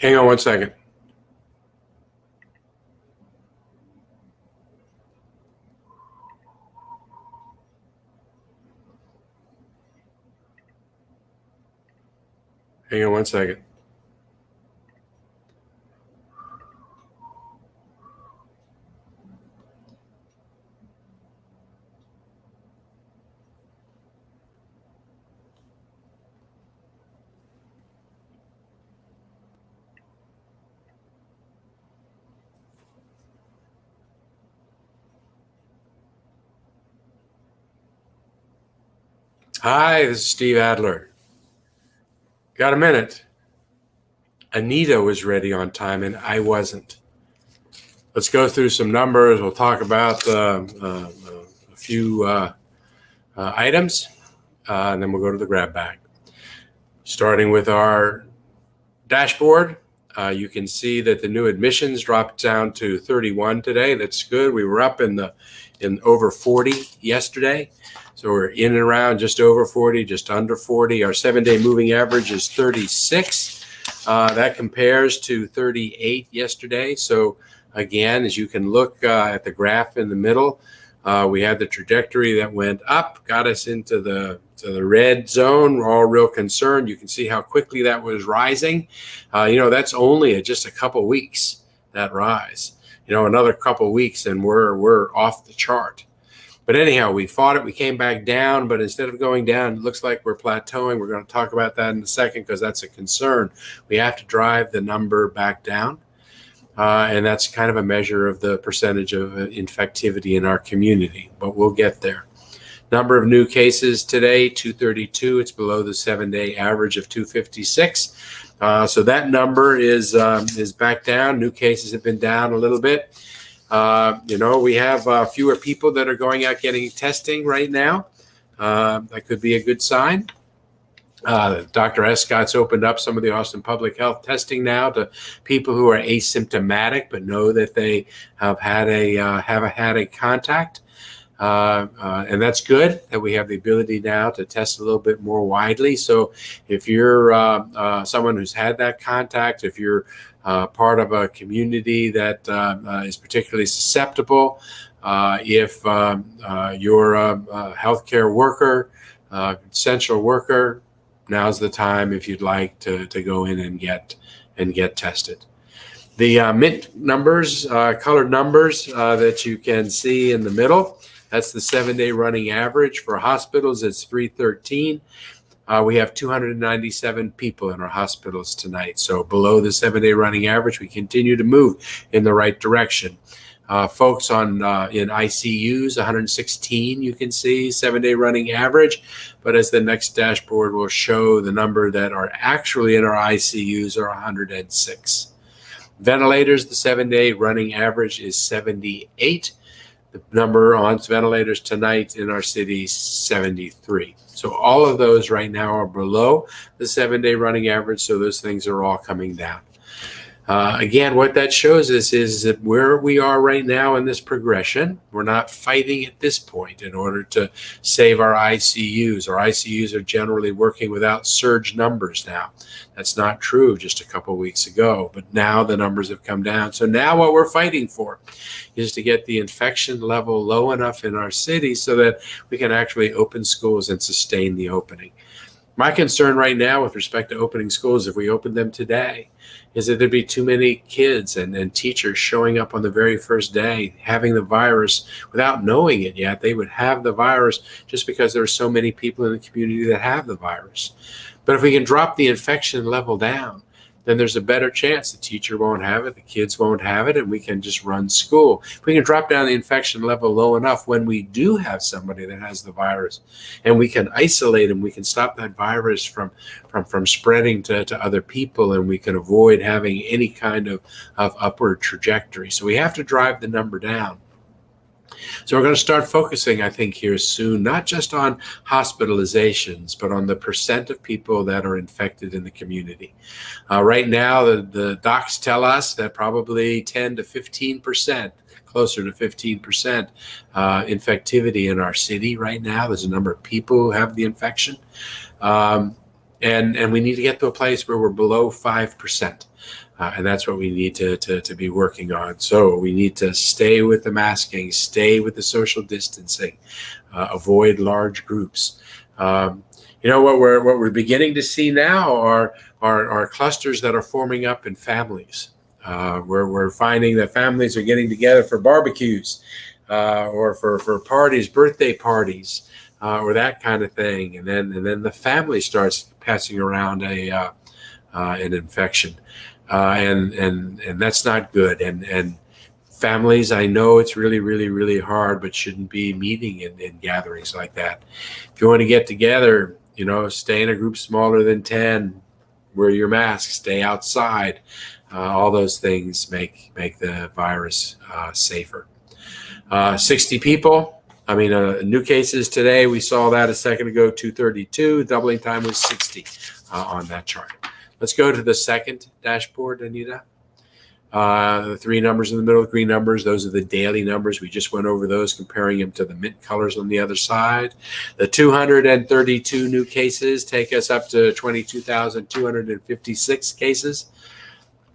Hang on one second. Hang on one second. Hi, this is Steve Adler. Got a minute? Anita was ready on time and I wasn't. Let's go through some numbers. We'll talk about a few items, and then we'll go to the grab bag. Starting with our dashboard, you can see that the new admissions dropped down to 31 today. That's good. We were up in over 40 yesterday. So we're in and around just over 40, just under 40. Our 7-day moving average is 36. That compares to 38 yesterday. So again, as you can look at the graph in the middle, we had the trajectory that went up, got us into the red zone. We're all real concerned. You can see how quickly that was rising. That's only just a couple weeks, that rise. Another couple weeks and we're off the chart. But anyhow, we fought it. We came back down, but instead of going down, it looks like we're plateauing. We're going to talk about that in a second because that's a concern. We have to drive the number back down. And that's kind of a measure of the percentage of infectivity in our community, but we'll get there. Number of new cases today, 232. It's below the 7-day average of 256. So that number is back down. New cases have been down a little bit. We have fewer people that are going out getting testing right now. That could be a good sign. Dr. Escott's opened up some of the Austin Public Health testing now to people who are asymptomatic but know that they have had a contact. And that's good that we have the ability now to test a little bit more widely. So if you're someone who's had that contact, if you're part of a community that is particularly susceptible, if you're a healthcare worker, essential worker, now's the time if you'd like to go in and get tested. The mint numbers, colored numbers that you can see in the middle, that's the 7-day running average. For hospitals, it's 313. We have 297 people in our hospitals tonight. So below the 7-day running average, we continue to move in the right direction. Folks in ICUs, 116, you can see 7-day running average. But as the next dashboard will show, the number that are actually in our ICUs are 106. Ventilators, the 7-day running average is 78. The number on ventilators tonight in our city is 73. So all of those right now are below the 7-day running average. So those things are all coming down. Again, what that shows us is that where we are right now in this progression, we're not fighting at this point in order to save our ICUs. Our ICUs are generally working without surge numbers now. That's not true just a couple weeks ago, but now the numbers have come down. So now what we're fighting for is to get the infection level low enough in our city so that we can actually open schools and sustain the opening. My concern right now with respect to opening schools, if we open them today, is that there'd be too many kids and teachers showing up on the very first day having the virus without knowing it yet. They would have the virus just because there are so many people in the community that have the virus. But if we can drop the infection level down, then there's a better chance the teacher won't have it, the kids won't have it, and we can just run school. If we can drop down the infection level low enough when we do have somebody that has the virus, and we can isolate them, we can stop that virus from spreading to other people, and we can avoid having any kind of upward trajectory. So we have to drive the number down. So we're going to start focusing, I think, here soon, not just on hospitalizations, but on the percent of people that are infected in the community. Right now, the docs tell us that probably 10 to 15%, closer to 15% infectivity in our city right now. There's a number of people who have the infection. And we need to get to a place where we're below 5%. And that's what we need to be working on. So we need to stay with the masking, stay with the social distancing, avoid large groups. What we're beginning to see now are clusters that are forming up in families. We're finding that families are getting together for barbecues or for parties, birthday parties, or that kind of thing, and then the family starts passing around an infection, and that's not good. And families, I know it's really, really, really hard, but shouldn't be meeting in gatherings like that. If you want to get together, stay in a group smaller than 10, wear your mask, stay outside. All those things make the virus safer. 60 people. New cases today, we saw that a second ago, 232. Doubling time was 60 on that chart. Let's go to the second dashboard, Anita. The three numbers in the middle, green numbers, those are the daily numbers. We just went over those, comparing them to the mint colors on the other side. The 232 new cases take us up to 22,256 cases.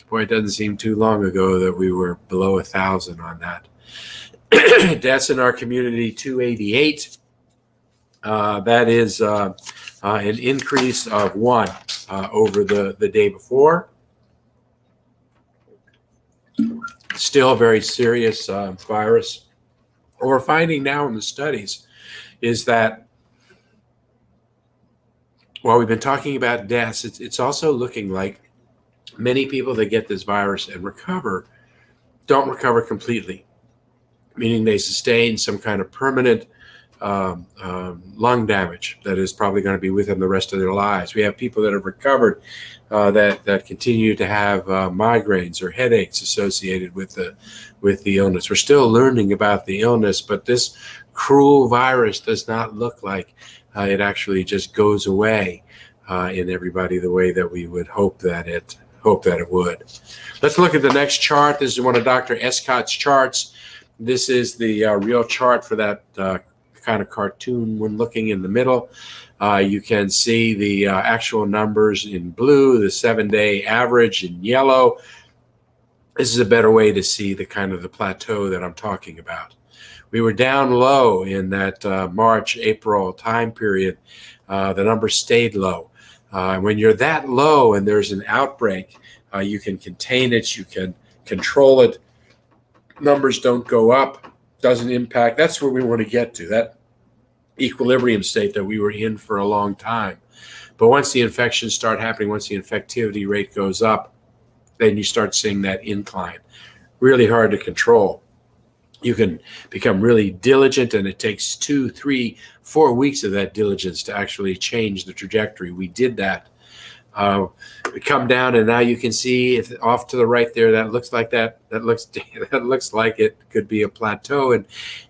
Boy, it doesn't seem too long ago that we were below 1,000 on that. Deaths in our community, 288. That is an increase of 1 over the day before. Still a very serious virus. What we're finding now in the studies is that while we've been talking about deaths, it's also looking like many people that get this virus and recover don't recover completely, meaning they sustain some kind of permanent lung damage that is probably going to be with them the rest of their lives. We have people that have recovered that continue to have migraines or headaches associated with the illness. We're still learning about the illness, but this cruel virus does not look like it actually just goes away in everybody the way that we would hope that it would. Let's look at the next chart. This is one of Dr. Escott's charts. This is the real chart for that kind of cartoon when looking in the middle. You can see the actual numbers in blue, the 7-day average in yellow. This is a better way to see the kind of the plateau that I'm talking about. We were down low in that March, April time period. The numbers stayed low. When you're that low and there's an outbreak, you can contain it, you can control it. Numbers don't go up, doesn't impact. That's where we want to get to, that equilibrium state that we were in for a long time. But once the infections start happening, once the infectivity rate goes up, then you start seeing that incline. Really hard to control. You can become really diligent, and it takes 2, 3, 4 weeks of that diligence to actually change the trajectory. We did that. We come down, and now you can see if off to the right there, that looks like that looks like it could be a plateau,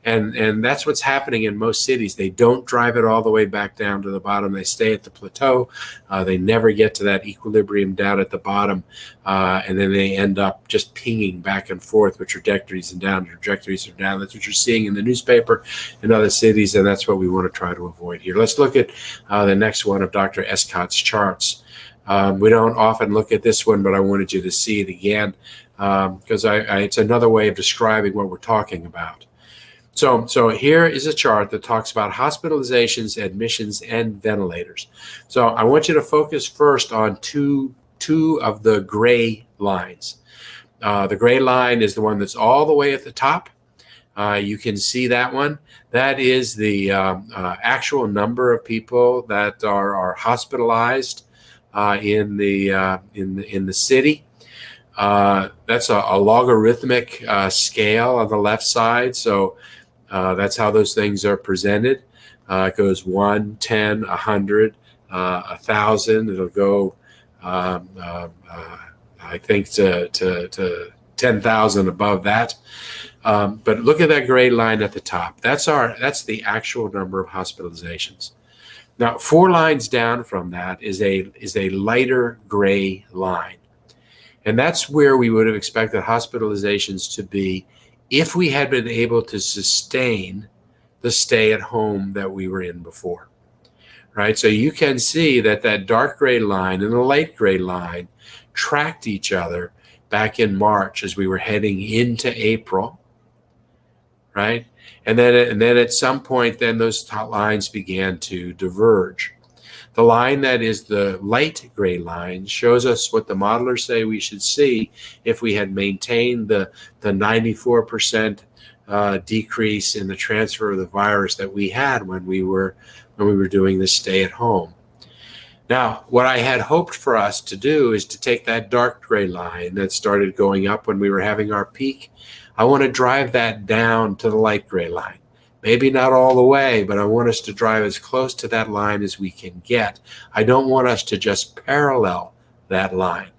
and that's what's happening in most cities. They don't drive it all the way back down to the bottom. They stay at the plateau. They never get to that equilibrium down at the bottom, and then they end up just pinging back and forth with trajectories and down, trajectories are down. That's what you're seeing in the newspaper in other cities, and that's what we want to try to avoid here. Let's look at the next one of Dr. Escott's charts. We don't often look at this one, but I wanted you to see it again because it's another way of describing what we're talking about. So here is a chart that talks about hospitalizations, admissions, and ventilators. So I want you to focus first on two of the gray lines. The gray line is the one that's all the way at the top. You can see that one. That is the actual number of people that are hospitalized in the city. That's a logarithmic scale on the left side. So that's how those things are presented. It goes 1, 10, 100, 1,000. It'll go, I think, to 10,000 above that. But look at that gray line at the top. That's the actual number of hospitalizations. Now, 4 lines down from that is a lighter gray line. And that's where we would have expected hospitalizations to be if we had been able to sustain the stay at home that we were in before. right? So you can see that that dark gray line and the light gray line tracked each other back in March as we were heading into April, right? And then at some point, then those lines began to diverge. The line that is the light gray line shows us what the modelers say we should see if we had maintained the 94% decrease in the transfer of the virus that we had when we were doing the stay at home. Now, what I had hoped for us to do is to take that dark gray line that started going up when we were having our peak. I want to drive that down to the light gray line. Maybe not all the way, but I want us to drive as close to that line as we can get. I don't want us to just parallel that line.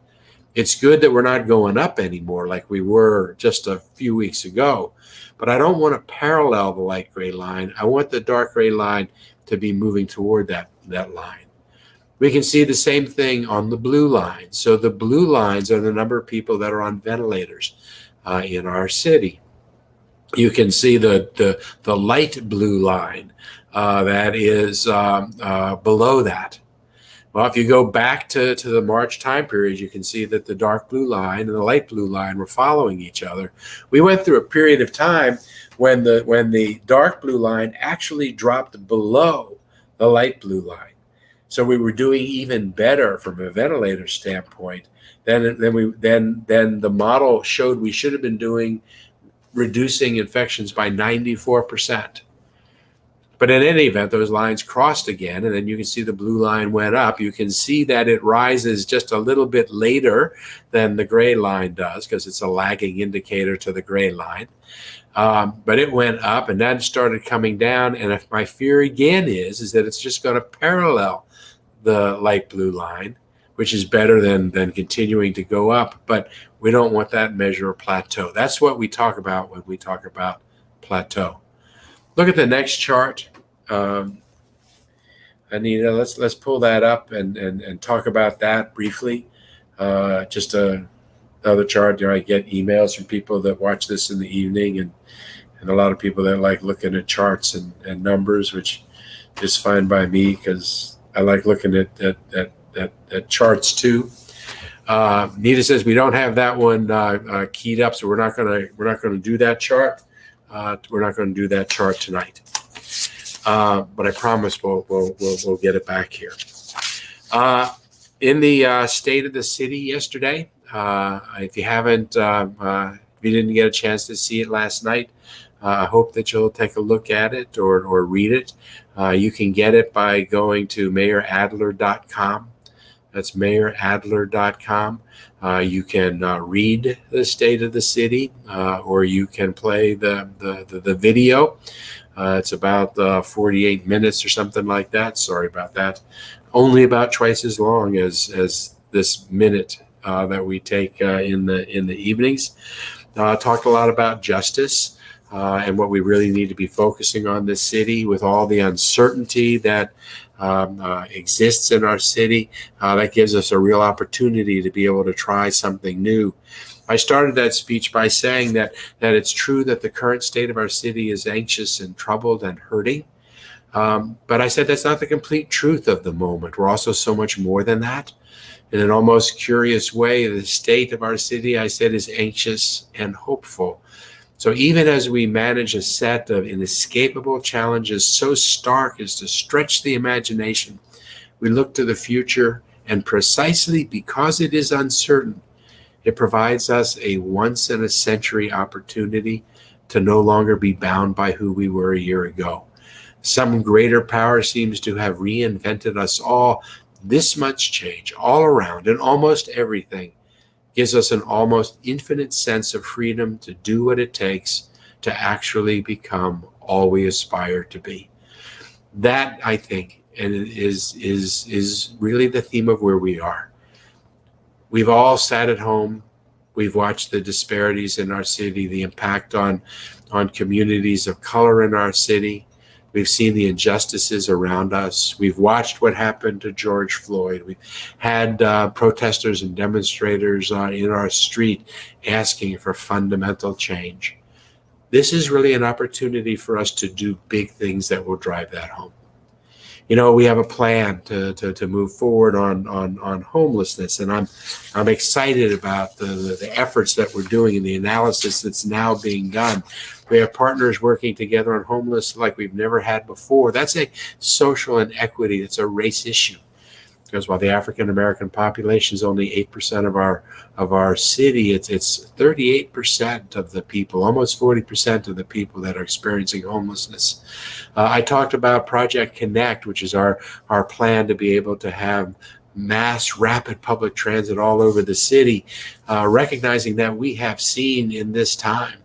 It's good that we're not going up anymore like we were just a few weeks ago, but I don't want to parallel the light gray line. I want the dark gray line to be moving toward that line. We can see the same thing on the blue line. So the blue lines are the number of people that are on ventilators in our city. You can see the light blue line that is below that. Well, if you go back to the March time period, you can see that the dark blue line and the light blue line were following each other. We went through a period of time when the dark blue line actually dropped below the light blue line. So we were doing even better from a ventilator standpoint. Then the model showed we should have been doing reducing infections by 94%. But in any event, those lines crossed again, and then you can see the blue line went up. You can see that it rises just a little bit later than the gray line does because it's a lagging indicator to the gray line. But it went up and then started coming down. And if my fear again is that it's just going to parallel the light blue line, which is better than continuing to go up. But we don't want that measure of plateau. That's what we talk about when we talk about plateau. Look at the next chart. Anita, let's pull that up and talk about that briefly. Just another chart. I get emails from people that watch this in the evening and a lot of people that like looking at charts and numbers, which is fine by me because I like looking at charts too. Nita says we don't have that one keyed up, so we're not gonna do that chart. We're not going to do that chart tonight, but I promise we'll get it back here. In the state of the city yesterday, if you didn't get a chance to see it last night, I hope that you'll take a look at it or read it. You can get it by going to mayoradler.com. That's mayoradler.com. You can read the state of the city, or you can play the video. It's about 48 minutes or something like that. Sorry about that. Only about twice as long as this minute that we take in the evenings. Talked a lot about justice. And what we really need to be focusing on this city with all the uncertainty that exists in our city. That gives us a real opportunity to be able to try something new. I started that speech by saying that it's true that the current state of our city is anxious and troubled and hurting. But I said that's not the complete truth of the moment. We're also so much more than that. In an almost curious way, the state of our city, I said, is anxious and hopeful. So even as we manage a set of inescapable challenges so stark as to stretch the imagination, we look to the future, and precisely because it is uncertain, it provides us a once-in-a-century opportunity to no longer be bound by who we were a year ago. Some greater power seems to have reinvented us all. This much change all around and almost everything gives us an almost infinite sense of freedom to do what it takes to actually become all we aspire to be. That, I think, is really the theme of where we are. We've all sat at home. We've watched the disparities in our city, the impact on communities of color in our city. We've seen the injustices around us. We've watched what happened to George Floyd. We've had protesters and demonstrators in our street asking for fundamental change. This is really an opportunity for us to do big things that will drive that home. We have a plan to move forward on homelessness, and I'm excited about the efforts that we're doing and the analysis that's now being done. We have partners working together on homeless like we've never had before. That's a social inequity. It's a race issue. Because while the African American population is only 8% of our city, it's 38% of the people, almost 40% of the people that are experiencing homelessness. I talked about Project Connect, which is our plan to be able to have mass rapid public transit all over the city, recognizing that we have seen in this time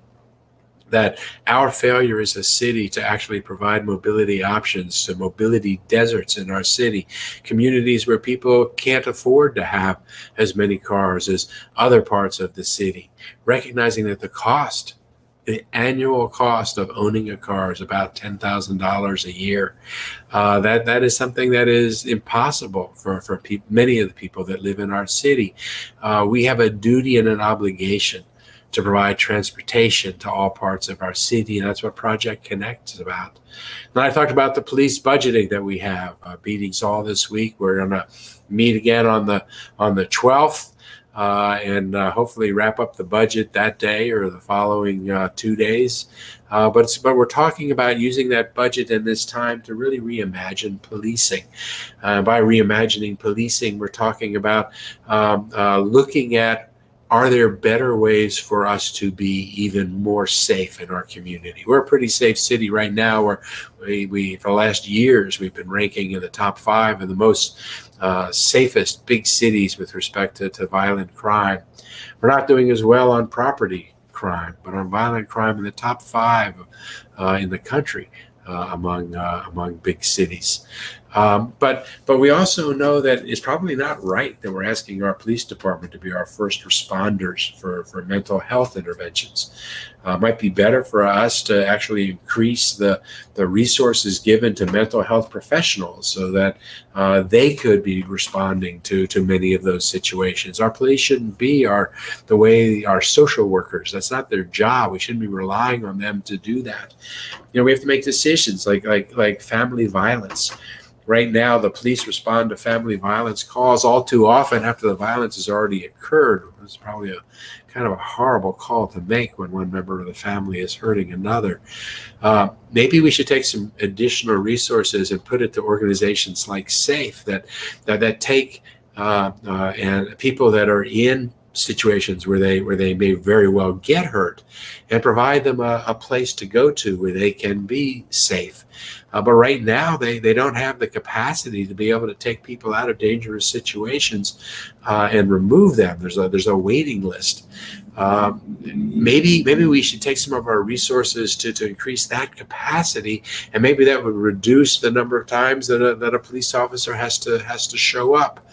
that our failure as a city to actually provide mobility options to mobility deserts in our city, communities where people can't afford to have as many cars as other parts of the city, recognizing that the annual cost of owning a car is about $10,000 a year. That is something that is impossible for many of the people that live in our city. We have a duty and an obligation to provide transportation to all parts of our city, and that's what Project Connect is about. And I talked about the police budgeting that we have meetings all this week. We're going to meet again on the 12th and hopefully wrap up the budget that day or the following 2 days. But we're talking about using that budget in this time to really reimagine policing. By reimagining policing, we're talking about looking at, are there better ways for us to be even more safe in our community? We're a pretty safe city right now, where we for the last years, we've been ranking in the top 5 of the most safest big cities with respect to violent crime. We're not doing as well on property crime, but on violent crime in the top 5 in the country among big cities. But we also know that it's probably not right that we're asking our police department to be our first responders for mental health interventions. It might be better for us to actually increase the resources given to mental health professionals so that they could be responding to many of those situations. Our police shouldn't be the way our social workers. That's not their job. We shouldn't be relying on them to do that. We have to make decisions like family violence. Right now, the police respond to family violence calls all too often after the violence has already occurred. It's probably a kind of a horrible call to make when one member of the family is hurting another. Maybe we should take some additional resources and put it to organizations like SAFE that take and people that are in situations where they may very well get hurt, and provide them a place to go to where they can be safe. But right now, they don't have the capacity to be able to take people out of dangerous situations and remove them. There's a waiting list. Maybe we should take some of our resources to increase that capacity, and maybe that would reduce the number of times that a police officer has to show up.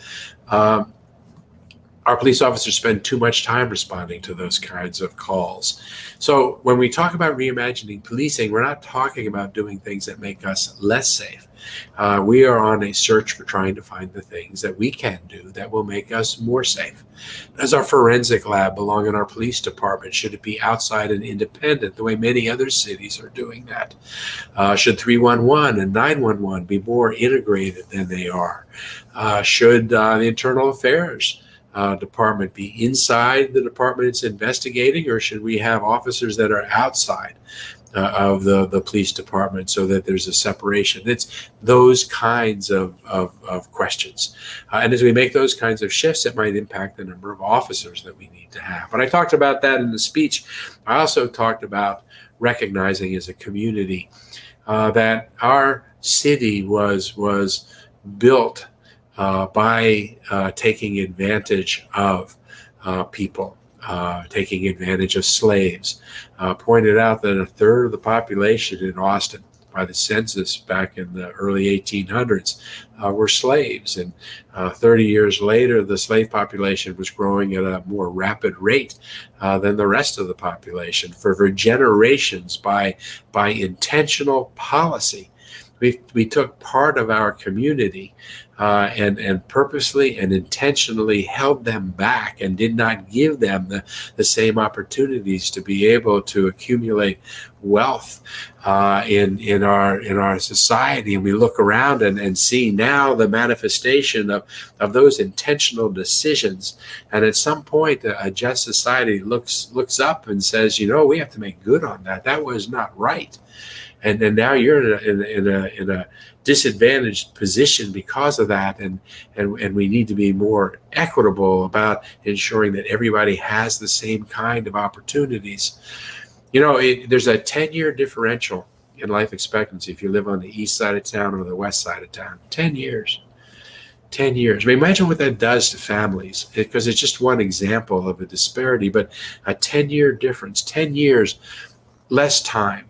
Our police officers spend too much time responding to those kinds of calls. So when we talk about reimagining policing, we're not talking about doing things that make us less safe. We are on a search for trying to find the things that we can do that will make us more safe. Does our forensic lab belong in our police department? Should it be outside and independent, the way many other cities are doing that? Should 311 and 911 be more integrated than they are? Should the internal affairs department be inside the department it's investigating, or should we have officers that are outside of the police department so that there's a separation? It's those kinds of questions. And as we make those kinds of shifts, it might impact the number of officers that we need to have. But I talked about that in the speech. I also talked about recognizing as a community that our city was built by taking advantage of people, taking advantage of slaves. Pointed out that a third of the population in Austin by the census back in the early 1800s were slaves. And 30 years later, the slave population was growing at a more rapid rate than the rest of the population. For generations, by intentional policy, We took part of our community and purposely and intentionally held them back and did not give them the same opportunities to be able to accumulate wealth in our society. And we look around and see now the manifestation of those intentional decisions. And at some point, a just society looks up and says, we have to make good on that. That was not right. And now you're in a disadvantaged position because of that, and we need to be more equitable about ensuring that everybody has the same kind of opportunities. There's a 10-year differential in life expectancy if you live on the east side of town or the west side of town. 10 years. 10 years. I mean, imagine what that does to families, because it's just one example of a disparity, but a 10-year difference, 10 years less time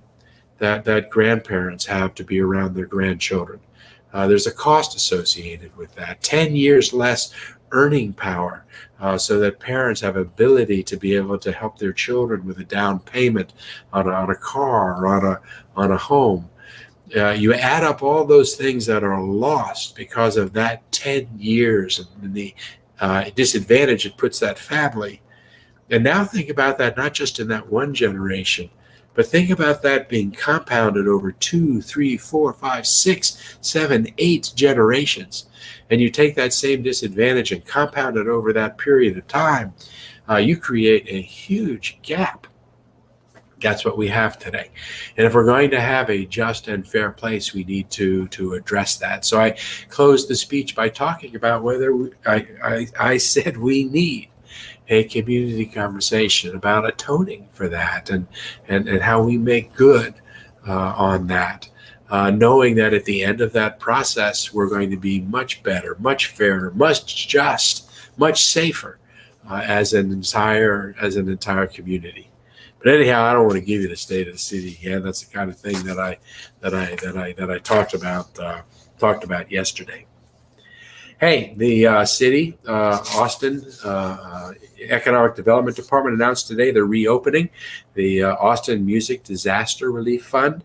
that grandparents have to be around their grandchildren. There's a cost associated with that. 10 years less earning power so that parents have ability to be able to help their children with a down payment on a car or on a home. You add up all those things that are lost because of that 10 years and the disadvantage it puts that family. And now think about that not just in that one generation, but think about that being compounded over 2, 3, 4, 5, 6, 7, 8 generations. And you take that same disadvantage and compound it over that period of time, you create a huge gap. That's what we have today. And if we're going to have a just and fair place, we need to address that. So I closed the speech by talking about whether I said we need a community conversation about atoning for that and how we make good on that, knowing that at the end of that process, we're going to be much better, much fairer, much just, much safer as an entire community. But anyhow, I don't want to give you the state of the city again. That's the kind of thing that I talked about yesterday. Hey, the city, Austin Economic Development Department announced today they're reopening the Austin Music Disaster Relief Fund.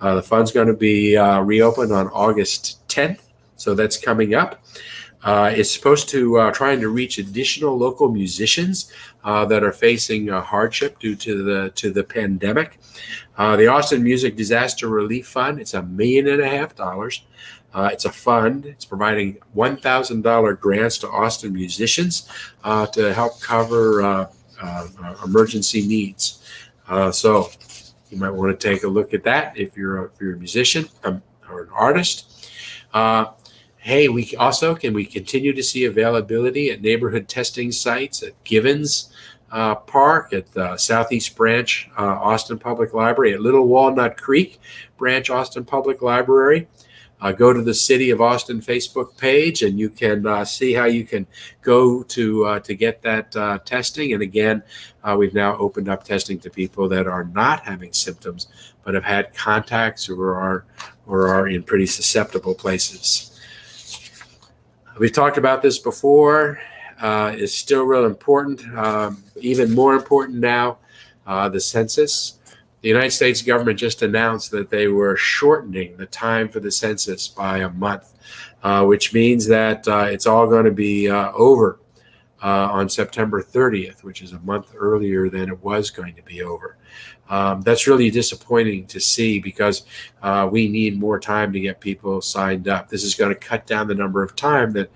The fund's going to be reopened on August 10th, so that's coming up. It's supposed to trying to reach additional local musicians that are facing hardship due to the pandemic. The Austin Music Disaster Relief Fund, it's $1.5 million. It's a fund. It's providing $1,000 grants to Austin musicians to help cover emergency needs. So you might want to take a look at that if you're a musician or an artist. Hey, we continue to see availability at neighborhood testing sites at Givens Park, at the Southeast Branch Austin Public Library, at Little Walnut Creek Branch Austin Public Library. Go to the City of Austin Facebook page, and you can see how you can go to get that testing. And again, we've now opened up testing to people that are not having symptoms, but have had contacts or are in pretty susceptible places. We've talked about this before. It's still real important. Even more important now, the census. The United States government just announced that they were shortening the time for the census by a month, which means that it's all going to be over on September 30th, which is a month earlier than it was going to be over. That's really disappointing to see because we need more time to get people signed up. This is going to cut down the number of time that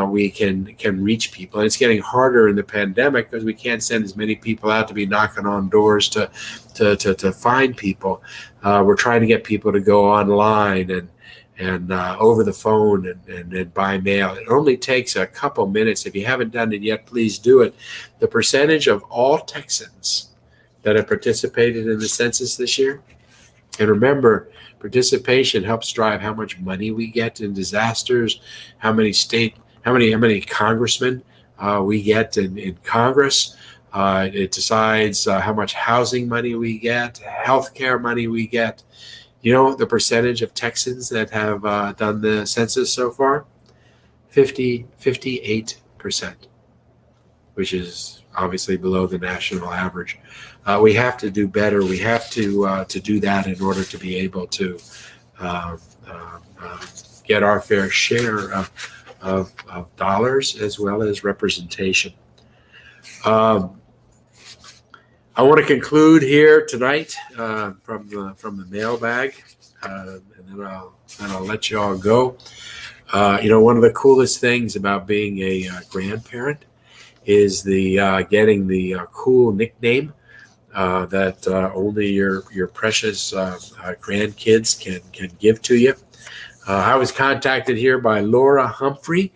we can reach people. And it's getting harder in the pandemic because we can't send as many people out to be knocking on doors to find people. We're trying to get people to go online and over the phone and by mail. It only takes a couple minutes. If you haven't done it yet, please do it. The percentage of all Texans that have participated in the census this year, and remember, participation helps drive how much money we get in disasters, how many congressmen we get in Congress. It decides how much housing money we get, healthcare money we get. You know the percentage of Texans that have done the census so far? 58%, which is obviously below the national average. We have to do better. We have to do that in order to be able to uh, uh, uh, get our fair share of dollars as well as representation. Um, I want to conclude here tonight from the mailbag, and then I'll let you all go. One of the coolest things about being a grandparent is the getting the cool nickname that only your precious grandkids can give to you. I was contacted here by Laura Humphrey.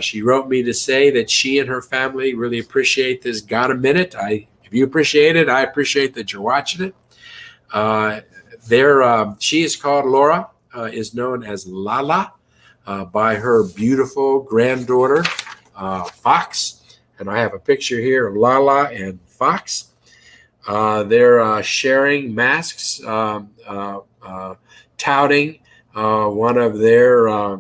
She wrote me to say that she and her family really appreciate this Got a Minute. If you appreciate it, I appreciate that you're watching it. She is called Laura, is known as Lala by her beautiful granddaughter, Fox. And I have a picture here of Lala and Fox. They're sharing masks, touting one of their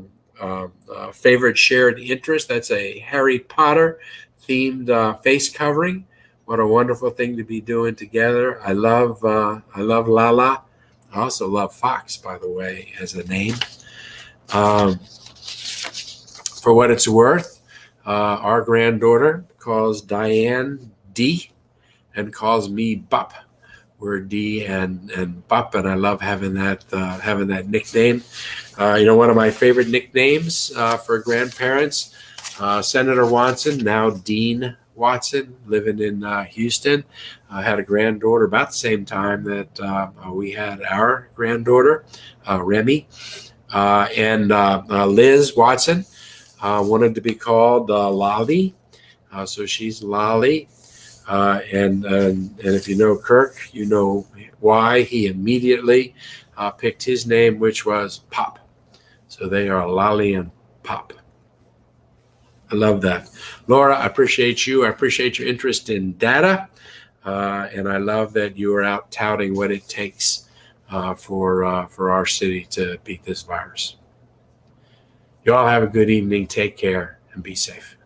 favorite shared interests. That's a Harry Potter themed face covering. What a wonderful thing to be doing together. I love Lala. I also love Fox, by the way, as a name. For what it's worth, our granddaughter calls Diane D and calls me Bup. We're D and Bup, and I love having that nickname. One of my favorite nicknames for grandparents, Senator Watson, now Dean Watson, living in Houston, had a granddaughter about the same time that we had our granddaughter, Remy, and Liz Watson wanted to be called Lolly, so she's Lolly. And if you know Kirk, you know why he immediately picked his name, which was Pop. So they are Lolly and Pop. I love that. Laura, I appreciate you. I appreciate your interest in data. And I love that you are out touting what it takes for our city to beat this virus. You all have a good evening. Take care and be safe.